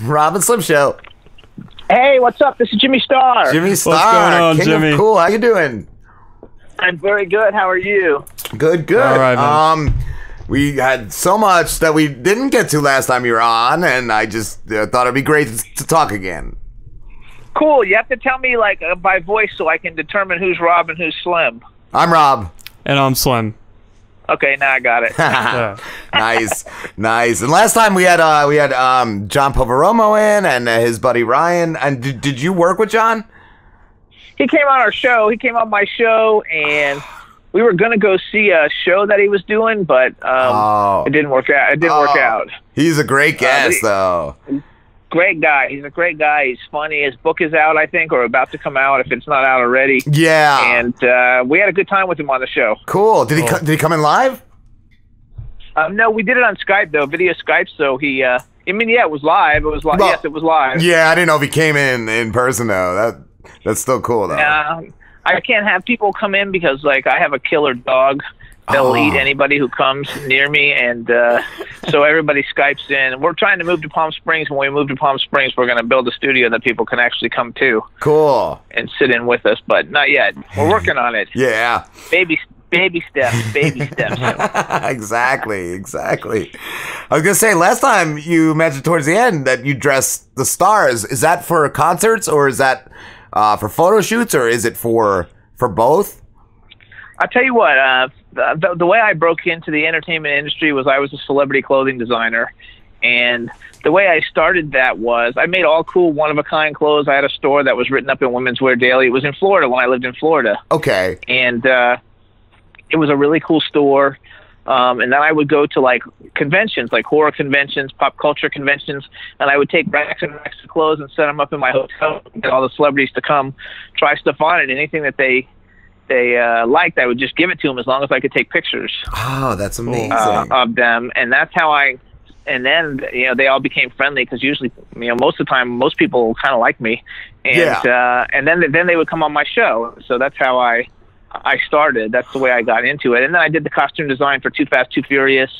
Rob and Slim Show. Hey, what's up? This is Jimmy Starr. Jimmy Starr. What's going on, King Jimmy? Of Cool. How you doing? I'm very good. How are you? Good. All right, man. We had so much that we didn't get to last time you were on, and I just thought it'd be great to talk again. Cool. You have to tell me like by voice so I can determine who's Rob and who's Slim. I'm Rob. And I'm Slim. Okay, now I got it. Yeah. Nice. And last time we had John Poveromo in and his buddy Ryan. And did you work with John? He came on our show. He came on my show, and we were gonna go see a show that he was doing, but it didn't work out. It didn't work out. He's a great guest, though. Great guy. He's a great guy. He's funny. His book is out, I think, or about to come out if it's not out already. Yeah. And we had a good time with him on the show. Cool. Did he come in live? No, we did it on Skype though, video Skype. So he, it was live. It was live. Well, yes, it was live. Yeah, I didn't know if he came in person though. That's still cool though. I can't have people come in because like I have a killer dog. They'll eat anybody who comes near me, and so everybody Skypes in. We're trying to move to Palm Springs. When we move to Palm Springs, we're going to build a studio that people can actually come to. Cool. And sit in with us, but not yet. We're working on it. Yeah. Baby steps. Exactly. I was going to say, last time you mentioned towards the end that you dress the stars. Is that for concerts, or is that for photo shoots, or is it for both? I'll tell you what, the way I broke into the entertainment industry was I was a celebrity clothing designer. And the way I started that was I made all cool, one-of-a-kind clothes. I had a store that was written up in Women's Wear Daily. It was in Florida when I lived in Florida. Okay. And it was a really cool store. And then I would go to, like, conventions, like horror conventions, pop culture conventions, and I would take racks and racks of clothes and set them up in my hotel and get all the celebrities to come try stuff on it. Anything that they liked, I would just give it to them as long as I could take pictures. Oh, that's amazing. Of them. And that's how and then, they all became friendly because usually, most of the time, most people kind of like me. And, and then they would come on my show. So that's how I started. That's the way I got into it. And then I did the costume design for Too Fast, Too Furious,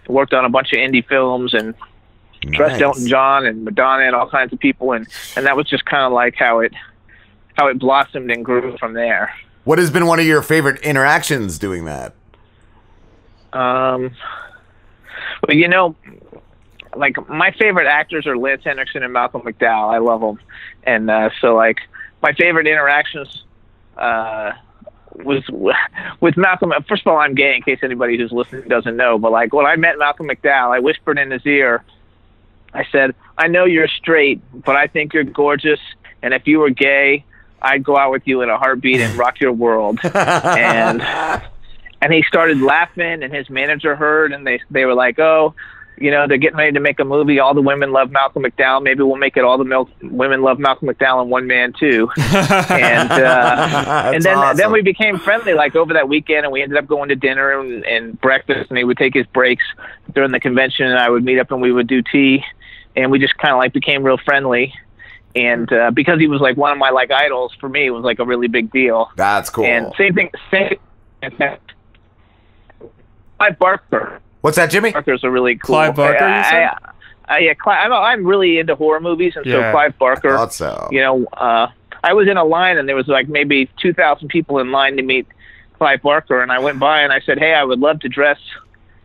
worked on a bunch of indie films and dressed Elton John and Madonna and all kinds of people. And that was just kind of like how it blossomed and grew from there. What has been one of your favorite interactions doing that? Well, like my favorite actors are Lance Henriksen and Malcolm McDowell. I love them. And so like my favorite interactions was with Malcolm. First of all, I'm gay in case anybody who's listening doesn't know. But like when I met Malcolm McDowell, I whispered in his ear, I said, "I know you're straight, but I think you're gorgeous. And if you were gay, I'd go out with you in a heartbeat and rock your world." and he started laughing, and his manager heard, and they were like, "Oh, they're getting ready to make a movie. All the women love Malcolm McDowell. Maybe we'll make it all the women love Malcolm McDowell and one man too." And then we became friendly like over that weekend, and we ended up going to dinner and breakfast, and he would take his breaks during the convention, and I would meet up and we would do tea, and we just kind of like became real friendly. And because he was like one of my like idols, for me it was like a really big deal. That's cool. And same thing. Clive Barker. What's that, Jimmy? Barker's a really cool. Clive Barker. I'm really into horror movies, and so Clive Barker. I thought so. I was in a line, and there was like maybe 2,000 people in line to meet Clive Barker, and I went by and I said, "Hey, I would love to dress.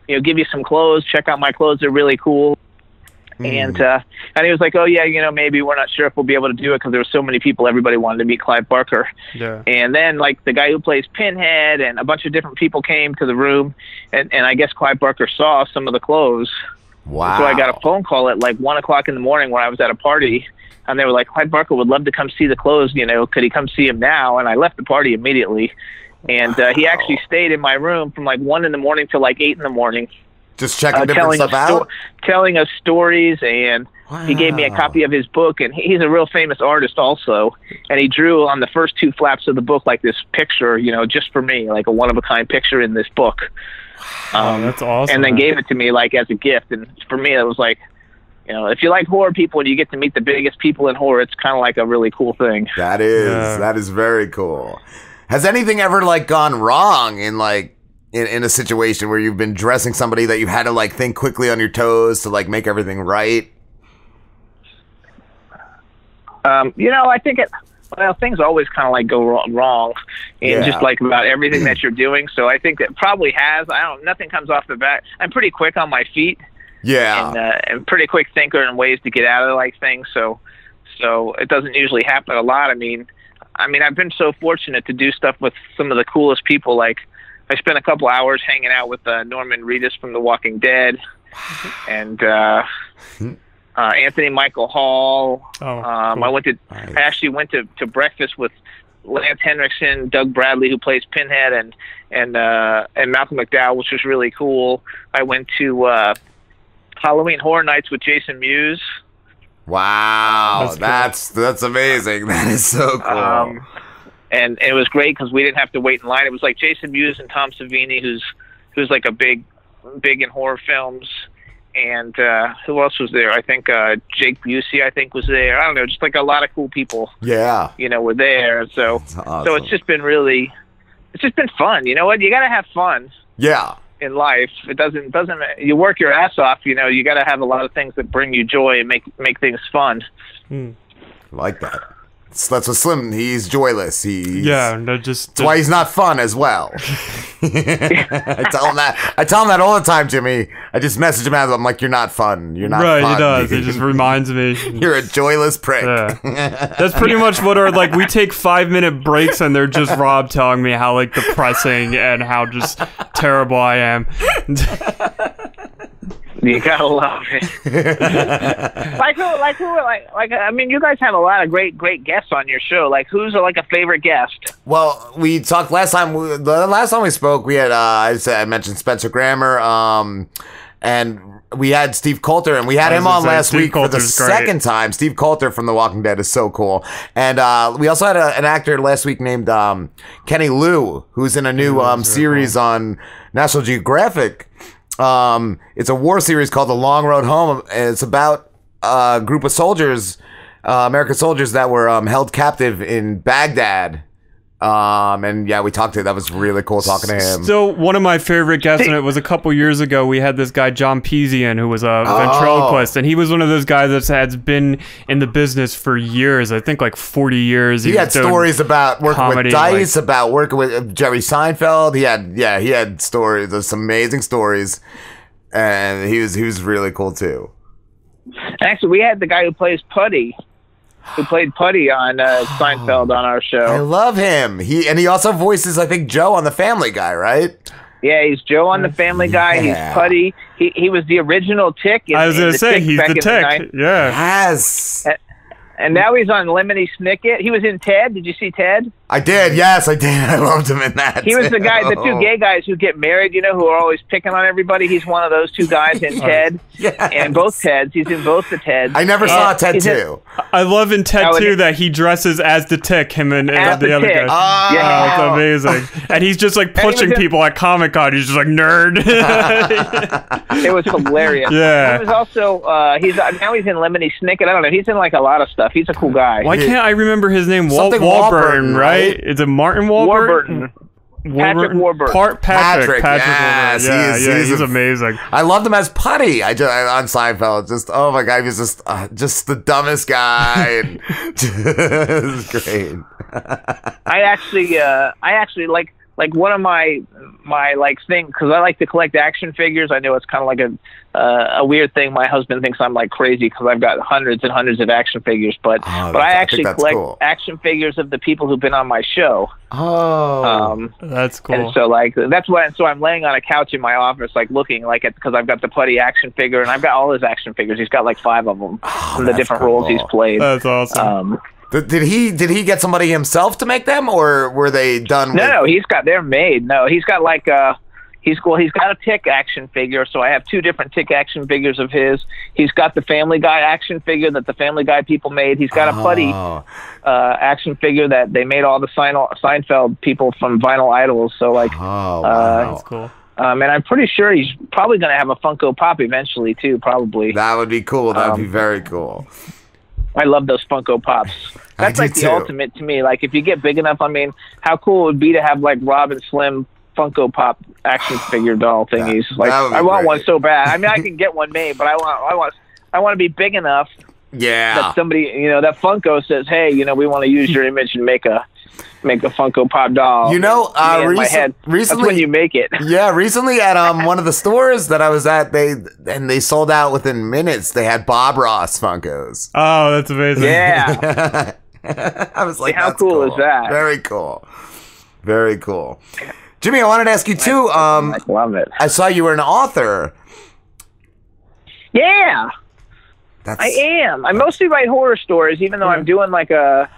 Give you some clothes. Check out my clothes; they're really cool." And he was like, "Oh yeah, maybe we're not sure if we'll be able to do it because there were so many people. Everybody wanted to meet Clive Barker." Yeah. And then like the guy who plays Pinhead and a bunch of different people came to the room, and I guess Clive Barker saw some of the clothes. Wow. So I got a phone call at like 1:00 in the morning where I was at a party, and they were like, "Clive Barker would love to come see the clothes. Could he come see him now?" And I left the party immediately, and he actually stayed in my room from like 1 a.m. till like 8 a.m. Just checking different stuff out? Telling us stories, and he gave me a copy of his book, and he's a real famous artist also, and he drew on the first 2 flaps of the book like this picture, just for me, like a one-of-a-kind picture in this book. That's awesome. And then gave it to me like as a gift, and for me it was like, if you like horror people and you get to meet the biggest people in horror, it's kind of like a really cool thing. That is very cool. Has anything ever like gone wrong in like in a situation where you've been dressing somebody that you had to like think quickly on your toes to like make everything right? I think things always kind of like go wrong, and just like about everything that you're doing. So I think that probably has. Nothing comes off the bat. I'm pretty quick on my feet. Yeah. And pretty quick thinker in ways to get out of like things. So it doesn't usually happen a lot. I mean, I've been so fortunate to do stuff with some of the coolest people. Like, I spent a couple hours hanging out with Norman Reedus from The Walking Dead, and Anthony Michael Hall. Cool. I actually went to breakfast with Lance Henriksen, Doug Bradley, who plays Pinhead, and Malcolm McDowell, which was really cool. I went to Halloween Horror Nights with Jason Mewes. Wow, that's amazing. That is so cool. And it was great because we didn't have to wait in line. It was like Jason Mewes and Tom Savini, who's like a big in horror films. And who else was there? I think Jake Busey, I think, was there. I don't know, just like a lot of cool people. Yeah, were there. So awesome. So it's just been fun. You know what? You got to have fun. Yeah. In life, it doesn't. You work your ass off. You got to have a lot of things that bring you joy and make things fun. Like that. That's what Slim. He's joyless. That's why he's not fun as well. I tell him that all the time, Jimmy. I just message him out. I'm like, you're not fun. You're not fun. Right, he does. It just reminds me. You're a joyless prick. Yeah. That's pretty much what we take 5-minute breaks and they're just Rob telling me how like depressing and how just terrible I am. You gotta love it. You guys have a lot of great guests on your show. Like, who's like a favorite guest? Well, we talked last time. The last time we spoke, we had I mentioned Spencer Grammer, and we had Steve Coulter, and we had him on last week for the second time. Steve Coulter from The Walking Dead is so cool, and we also had an actor last week named Kenny Liu, who's in a new series on National Geographic. It's a war series called The Long Road Home, and it's about a group of soldiers, American soldiers that were held captive in Baghdad. And yeah, we talked to him. That was really cool talking to him. Still, one of my favorite guests, and it was a couple years ago, we had this guy, John Pezian, who was a ventriloquist, and he was one of those guys that has been in the business for years, I think like 40 years. He had stories about working with Dice, about working with Jerry Seinfeld. He had stories, there's some amazing stories, and he was really cool too. Actually, we had the guy who plays Putty. Who played Putty on Seinfeld on our show. I love him. He also voices, I think, Joe on The Family Guy, right? Yeah, he's Joe on The Family Guy. He's Putty. He was the original Tick. I was going to say, he's the Tick. Yeah. Yes. And now he's on Lemony Snicket. He was in Ted. Did you see Ted? I did. Yes, I did. I loved him in that. He was the guy, the two gay guys who get married, who are always picking on everybody. He's one of those two guys in Ted. Yes. And both Teds. He's in both the Teds. I never saw Ted 2. I love in Ted 2 that he dresses as the Tick, him and the other guy. Oh, it's amazing. And he's just like punching people at Comic-Con. He's just like, nerd. It was hilarious. Yeah. He was also, now he's in Lemony Snicket. I don't know. He's in like a lot of stuff. He's a cool guy. Why can't I remember his name? Warburton, right? Is it Martin Warburton? Patrick Warburton. Patrick yes, Warburton. He's amazing. I loved him as Putty. On Seinfeld. Just oh my god, he was just the dumbest guy. It was great. I actually like one of my like thing, because I like to collect action figures. I know it's kind of like a weird thing. My husband thinks I'm like crazy because I've got hundreds and hundreds of action figures, but I actually collect action figures of the people who've been on my show. That's cool. And so like that's why. So I'm laying on a couch in my office, like looking like it, because I've got the Putty action figure, and I've got all his action figures. He's got like 5 of them from the different roles he's played. That's awesome. Did he get somebody himself to make them, or were they done? No, they're made. No, he's got like he's got a Tick action figure. So I have 2 different Tick action figures of his. He's got the Family Guy action figure that the Family Guy people made. He's got a Putty action figure that they made all the Seinfeld people from Vinyl Idols. So like, that's cool. And I'm pretty sure he's probably going to have a Funko Pop eventually too. Probably. That would be cool. That would be very cool. I love those Funko Pops. That's like the ultimate to me. Like, if you get big enough, I mean, how cool it would be to have like Rob and Slim Funko Pop action figure doll thingies. Like, I want one so bad. I mean, I can get one made, but I want to be big enough Yeah. That somebody, that Funko says, hey, we want to use your image and make a Funko Pop doll. In my head. Recently, that's when you make it. Yeah, recently at one of the stores that I was at, they sold out within minutes. They had Bob Ross Funkos. Oh, that's amazing. Yeah. I was like, how cool is that? Very cool. Very cool. Jimmy, I wanted to ask you too. I love it. I saw you were an author. Yeah. I am. I mostly write horror stories, even though I'm doing like a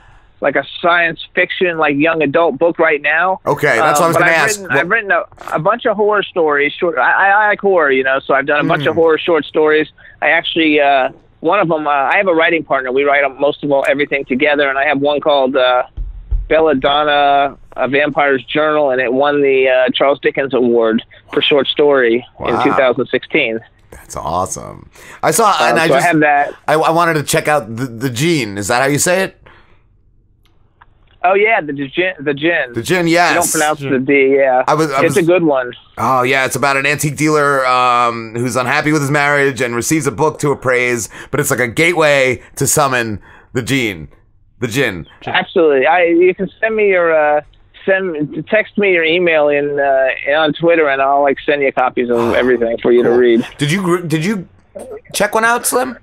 science fiction, like young adult book right now. Okay, that's what I was going to ask. I've written a bunch of horror stories. I like horror, so I've done a bunch of horror short stories. I actually, one of them, I have a writing partner. We write everything together, and I have one called Belladonna, A Vampire's Journal, and it won the Charles Dickens Award for short story in 2016. That's awesome. I saw, and I have that. I wanted to check out the Gene. Is that how you say it? Oh yeah, the Djinn. The Djinn, yes. You don't pronounce the D. Yeah, it's a good one. Oh yeah, it's about an antique dealer who's unhappy with his marriage and receives a book to appraise, but it's like a gateway to summon the Djinn. Absolutely. You can send me your text me your email on Twitter, and I'll send you copies of everything for you to read. Did you check one out, Slim?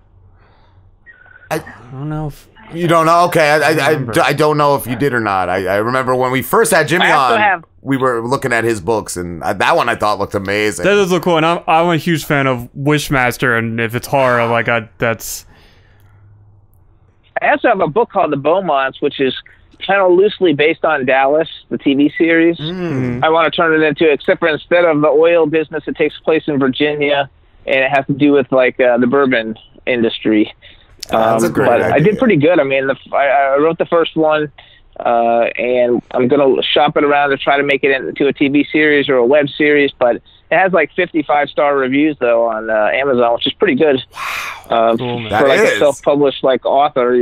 I don't know if. You don't know? Okay, I don't know if you did or not. I remember when we first had Jimmy on, we were looking at his books, and that one I thought looked amazing. That does look cool, and I'm a huge fan of Wishmaster, and if it's horror, that's... I also have a book called The Beaumonts, which is kind of loosely based on Dallas, the TV series. I want to turn it into, except for instead of the oil business, it takes place in Virginia, and it has to do with the bourbon industry. That's a great idea. I did pretty good. I mean, I wrote the first one, and I'm going to shop it around to try to make it into a TV series or a web series, but it has 55-star reviews, though, on Amazon, which is pretty good. Wow. Cool, for a self-published author,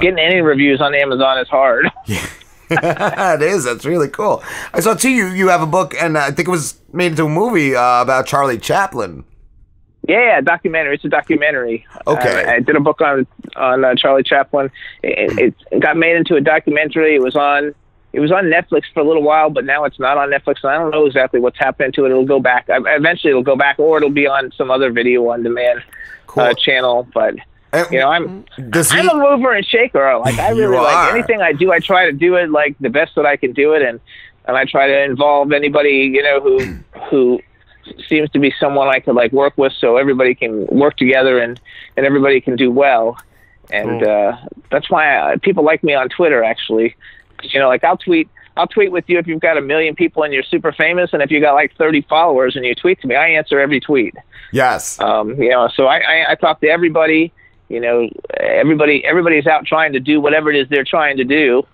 getting any reviews on Amazon is hard. Yeah. It is. That's really cool. I saw, too, you have a book, and I think it was made into a movie about Charlie Chaplin. Yeah, documentary. It's a documentary. Okay. I did a book on Charlie Chaplin. It got made into a documentary. It was on Netflix for a little while, but now it's not on Netflix. And I don't know exactly what's happening to it. It'll go back. Eventually, it'll go back, or it'll be on some other video on demand channel. But I'm a mover and shaker. I really anything I do. I try to do it the best that I can do it, and I try to involve anybody who seems to be someone I could work with, so everybody can work together and everybody can do well. And that's why people like me on Twitter, actually. I'll tweet with you if you've got 1 million people and you're super famous, and if you got 30 followers and you tweet to me, I answer every tweet. Yes. So I talk to everybody. Everybody's out trying to do whatever it is they're trying to do,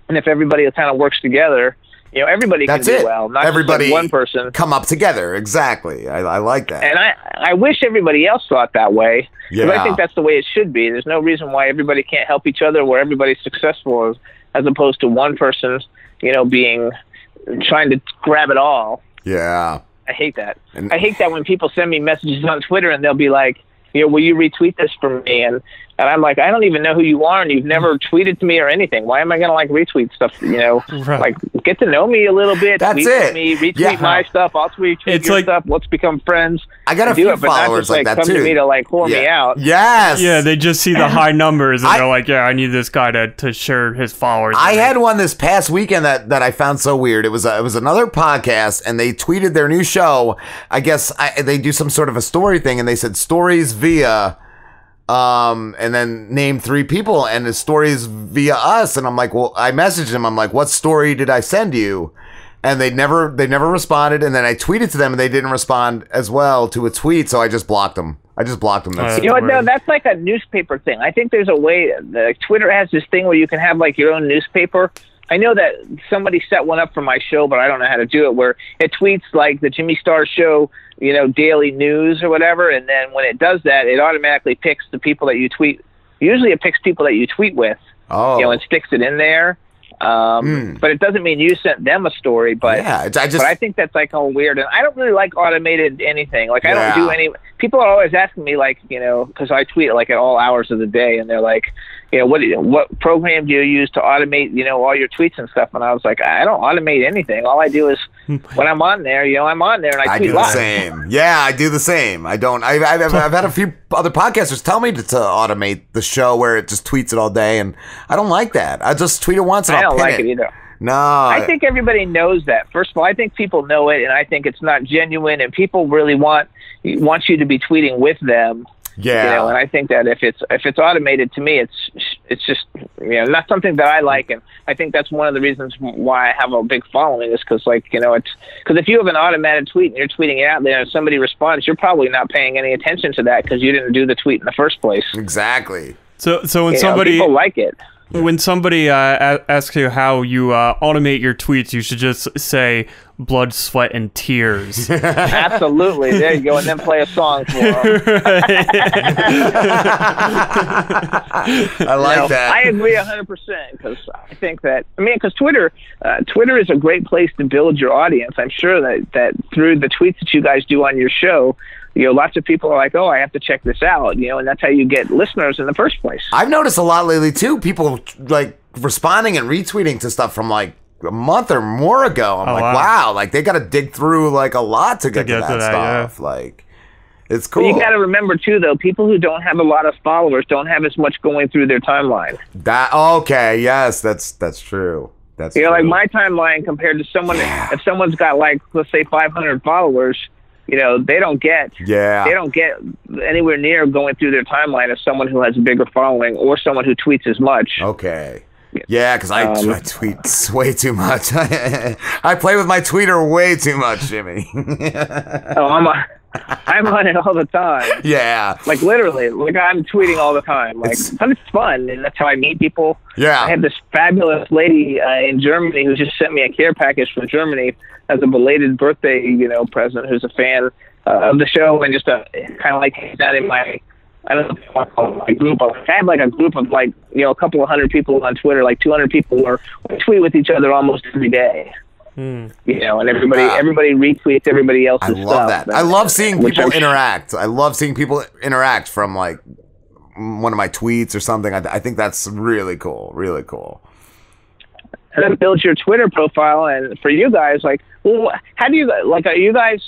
and if everybody kind of works together, everybody can do well, not everybody just one person. Come up together, exactly. I like that. And I wish everybody else thought that way. Yeah. But I think that's the way it should be. There's no reason why everybody can't help each other, where everybody's successful, as opposed to one person, trying to grab it all. Yeah. I hate that. I hate that when people send me messages on Twitter and they'll be like, will you retweet this for me? And I'm like, I don't even know who you are, and you've never tweeted to me or anything. Why am I going to retweet stuff? Right. Get to know me a little bit. That's tweet it. Me, retweet my stuff. I'll tweet your stuff. Let's become friends. I got a few followers like that come too. To me to whore me out. Yes. Yeah, they just see the high numbers and they're like, yeah, I need this guy to share his followers. I had one this past weekend that I found so weird. It was another podcast, and they tweeted their new show. I guess they do some sort of a story thing, and they said stories via. And then name 3 people, and the stories via us. And I'm like, well, I messaged them. I'm like, what story did I send you? And they never responded. And then I tweeted to them, and they didn't respond as well to a tweet. So I just blocked them. That's no, that's like a newspaper thing. I think there's a way. Twitter has this thing where you can have your own newspaper. I know that somebody set one up for my show, but I don't know how to do it, where it tweets the Jimmy Star Show, daily news or whatever. And then when it does that, it automatically picks the people that you tweet. Usually it picks people that you tweet with, and sticks it in there. But it doesn't mean you sent them a story. But yeah, but I think that's all weird. And I don't really like automated anything. I don't do any. people are always asking me, like, because I tweet like at all hours of the day, and they're like, what program do you use to automate, all your tweets and stuff? And I was like, I don't automate anything. All I do is when I'm on there, I'm on there and I tweet live. I do the same. Yeah, I do the same. I don't. I've had a few other podcasters tell me to automate the show where it just tweets it all day, and I don't like that. I just tweet it once and I'll pin it. I don't like it either. No. I think everybody knows that. First of all, I think people know it, and I think it's not genuine, and people really want you to be tweeting with them. Yeah. And I think that if it's automated, to me, it's just not something that I like, and I think that's one of the reasons why I have a big following is because it's because if you have an automated tweet and you're tweeting it out there and somebody responds, you're probably not paying any attention to that because you didn't do the tweet in the first place. Exactly. So when somebody people like it. When somebody asks you how you automate your tweets, you should just say blood, sweat, and tears. Absolutely. There you go. And then play a song for them. I like that. I agree 100% because I think that, because Twitter is a great place to build your audience. I'm sure that through the tweets that you guys do on your show, lots of people are like, oh, I have to check this out, and that's how you get listeners in the first place. I've noticed a lot lately, too, people, like, responding and retweeting to stuff from, like, a month or more ago. I'm wow, like, they got to dig through, like, a lot to get to that stuff. Yeah. Like, it's cool. But you got to remember, too, though, people who don't have a lot of followers don't have as much going through their timeline. Okay, yes, that's true. That's true. Like, my timeline compared to someone, if someone's got, like, let's say 500 followers, they don't get anywhere near going through their timeline as someone who has a bigger following or someone who tweets as much. Okay. Yeah, because I tweet way too much. I play with my tweeter way too much, Jimmy. I'm on it all the time. Yeah. Like, literally. Like, I'm tweeting all the time. Like, it's fun, and that's how I meet people. Yeah. I had this fabulous lady in Germany who just sent me a care package from Germany as a belated birthday, present, who's a fan of the show, and just kind of like that in my, I don't know if I want to call it my group. I had like a group of like, a couple of hundred people on Twitter, like 200 people where we tweet with each other almost every day. And everybody retweets everybody else's stuff. I love that. I love seeing people interact. I love seeing people interact from like one of my tweets or something. I think that's really cool. Really cool. And then build your Twitter profile. And for you guys, like, well, how do you, like, are you guys,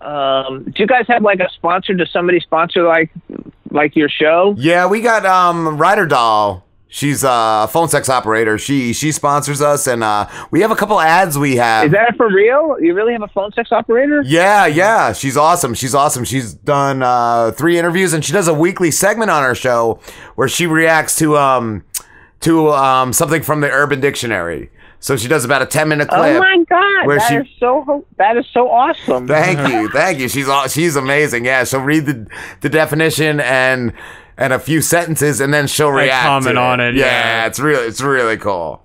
do you guys have like a sponsor? Does somebody sponsor like your show? Yeah, we got Ryder Doll. She's a phone sex operator. She sponsors us, and we have a couple ads we have. Is that for real? You really have a phone sex operator? Yeah. She's awesome. She's done 3 interviews, and she does a weekly segment on our show where she reacts to something from the Urban Dictionary. So she does about a 10-minute clip. Oh my God, that is so awesome. Thank you. She's amazing. Yeah, she'll read the definition and a few sentences, and then she'll react. Comment on it. Yeah, it's really cool.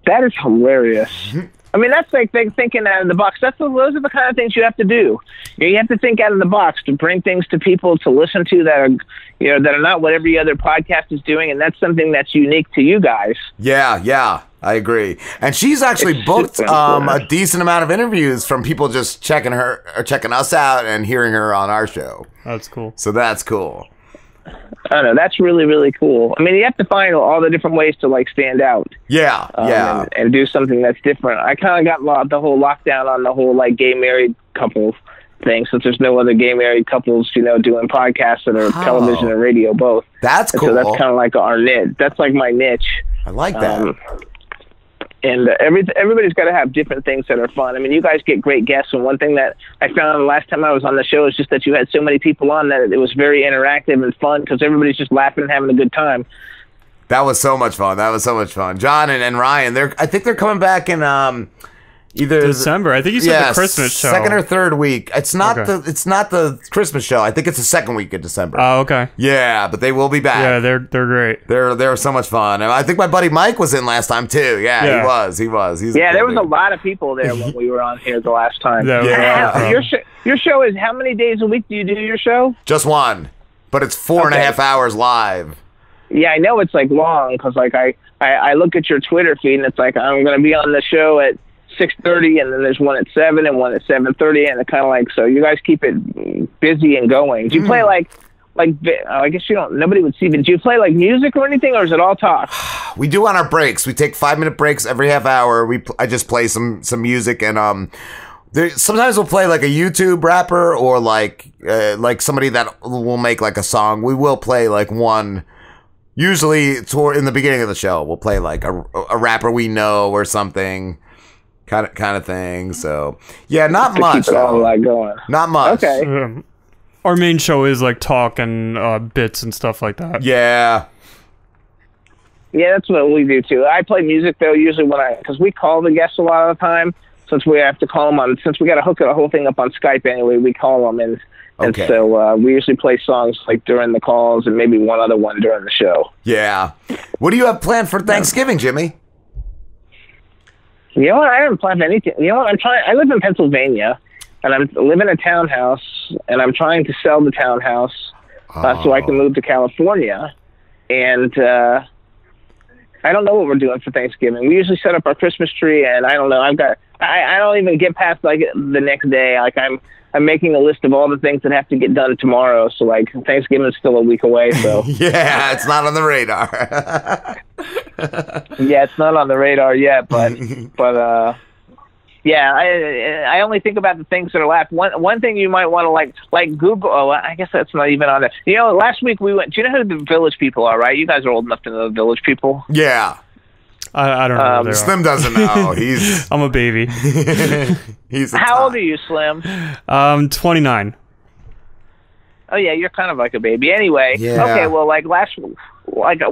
That is hilarious. I mean, that's like thinking out of the box. Those are the kind of things you have to do. You have to think out of the box to bring things to people to listen to that are not what every other podcast is doing, and that's something that's unique to you guys. Yeah, I agree. And she's actually booked a decent amount of interviews from people just checking us out and hearing her on our show. That's cool. So that's cool. I don't know. That's really, really cool. I mean, you have to find all the different ways to like stand out. Yeah. And do something that's different. I kind of got the whole lockdown on the whole like gay married couple thing, since there's no other gay married couples, doing podcasts that are television and radio both. That's cool. So that's kind of like our niche. That's like my niche. I like that. And everybody's got to have different things that are fun. I mean, you guys get great guests, and one thing that I found the last time I was on the show is just that you had so many people on that it was very interactive and fun because everybody's just laughing and having a good time. That was so much fun. John and Ryan, I think they're coming back in either December. I think you said the Christmas show. Second or third week. It's not the Christmas show. I think it's the second week of December. Oh, okay. Yeah, but they will be back. Yeah, they're great. They're so much fun. And I think my buddy Mike was in last time too. Yeah. He was. There was a lot of people there when we were on here the last time. Your show is how many days a week do you do your show? Just one, but it's 4.5 hours live. Yeah, I know it's like long because like I look at your Twitter feed and it's like I'm going to be on the show at 6:30, and then there's one at 7 and one at 7:30, and it kind of like, so you guys keep it busy and going. Do you play like I guess you don't, nobody would see, but do you play like music or anything, or is it all talk? We do on our breaks. We take 5-minute breaks every half hour. I just play some music, and sometimes we'll play like a YouTube rapper or like somebody that will make like a song. We will play like one. Usually, in the beginning of the show, we'll play like a rapper we know or something, kind of thing. So yeah, not much. Keep it all like going. Not much. Okay. Our main show is like talk and bits and stuff like that. Yeah. Yeah, that's what we do too. I play music though usually because we call the guests a lot of the time. Since we have to call them on, since we got to hook the whole thing up on Skype anyway, we call them and so we usually play songs like during the calls and maybe one other one during the show. Yeah. What do you have planned for Thanksgiving, Jimmy? You know what? I haven't planned anything. You know what? I live in Pennsylvania, and I live in a townhouse, and I'm trying to sell the townhouse so I can move to California. And I don't know what we're doing for Thanksgiving. We usually set up our Christmas tree, and I don't know. I don't even get past like the next day. Like I'm making a list of all the things that have to get done tomorrow. So like Thanksgiving is still a week away. So yeah, it's not on the radar. Yeah, it's not on the radar yet, but yeah, I only think about the things that are left. One thing you might want to like Google. Oh, I guess that's not even on it. You know, last week we went. Do you know who the Village People are? Right? You guys are old enough to know the Village People. Yeah. I don't know. Who Slim doesn't know. I'm a baby. How old are you, Slim? 29. Oh yeah, you're kind of like a baby. Anyway, yeah. Okay. Well,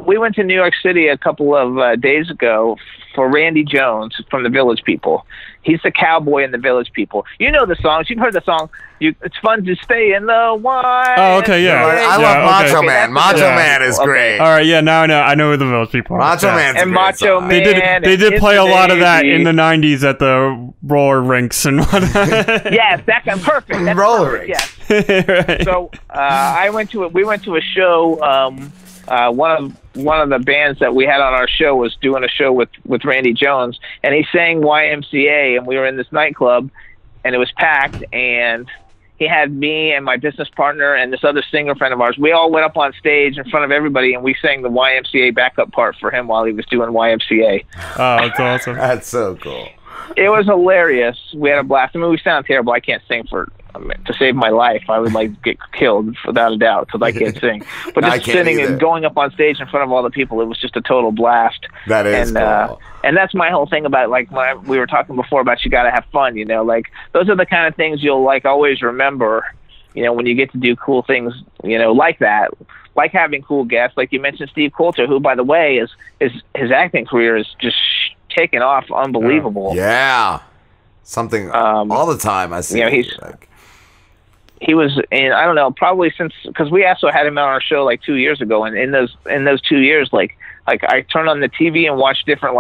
we went to New York City a couple of days ago for Randy Jones from the Village People. He's the cowboy in the Village People. You know the songs. You've heard the song. It's fun to stay in the wild. Oh, okay, yeah. I love Macho Man. Macho Man is great. All right, yeah, now I know. I know who the Village People are. Macho Man's a and great Macho song. Man. They did play a lot of that in the 90s at the roller rinks and whatnot. Yes, that's perfect. That's roller perfect, yes. Right. So we went to a show. One of the bands that we had on our show was doing a show with Randy Jones, and he sang YMCA, and we were in this nightclub, and it was packed, and he had me and my business partner and this other singer friend of ours. We all went up on stage in front of everybody, and we sang the YMCA backup part for him while he was doing YMCA. Oh, that's awesome. That's so cool. It was hilarious. We had a blast. I mean, we sound terrible. I can't sing to save my life. I would get killed without a doubt because I can't sing. But just sitting and going up on stage in front of all the people, it was just a total blast. That is cool. And that's my whole thing about when we were talking before about you got to have fun. You know, like those are the kind of things you'll always remember. You know, when you get to do cool things. You know, like that. Like having cool guests, like you mentioned, Steve Coulter, who, by the way, his acting career is just taken off, unbelievable. Yeah, something all the time. I see. You know, he was in, I don't know, probably because we also had him on our show like 2 years ago, and in those 2 years, like I turn on the TV and watch different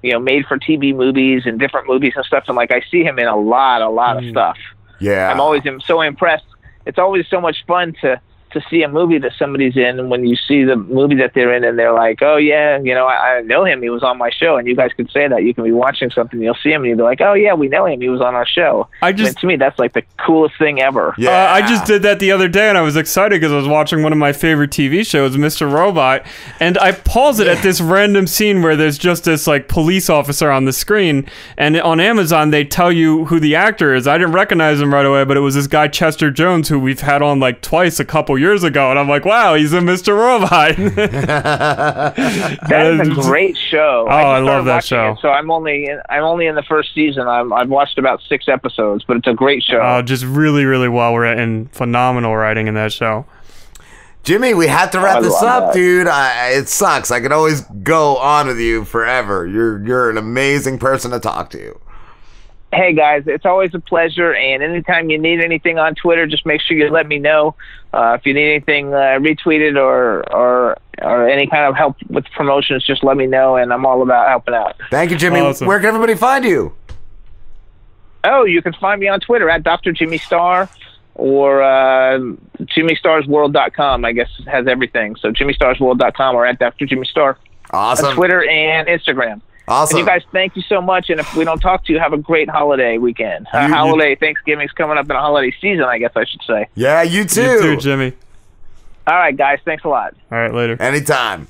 made for TV movies and different movies and stuff, and I see him in a lot of stuff. Yeah, I'm always so impressed. It's always so much fun to see a movie that somebody's in, and when you see the movie that they're in and they're like, oh yeah, you know, I know him, he was on my show, and you guys could say that. You can be watching something, you'll see him, and you'll be like, oh yeah, we know him, he was on our show. To me, that's like the coolest thing ever. Yeah. I just did that the other day, and I was excited because I was watching one of my favorite TV shows, Mr. Robot, and I paused it at this random scene where there's just this police officer on the screen, and on Amazon they tell you who the actor is. I didn't recognize him right away, but it was this guy Chester Jones, who we've had on twice a couple years ago, and I'm like, wow, he's in Mr. Robot. That is a great show. Oh, I love that show. So I'm only in the first season. I've watched about 6 episodes, but it's a great show. Oh, just really, really well written, phenomenal writing in that show. Jimmy, we have to wrap this up, dude. It sucks. I could always go on with you forever. You're an amazing person to talk to. Hey guys, it's always a pleasure, and anytime you need anything on Twitter, just make sure you let me know. If you need anything retweeted or any kind of help with promotions, just let me know, and I'm all about helping out. Thank you, Jimmy. Awesome. Where can everybody find you? Oh, you can find me on Twitter at Dr. Jimmy Star or JimmyStarsWorld.com. I guess has everything. So JimmyStarsWorld.com or at Dr. Jimmy Star. Awesome. On Twitter and Instagram. Awesome. And you guys, thank you so much. And if we don't talk to you, have a great holiday weekend. Thanksgiving's coming up in a holiday season, I guess I should say. Yeah, you too. You too, Jimmy. All right, guys. Thanks a lot. All right, later. Anytime.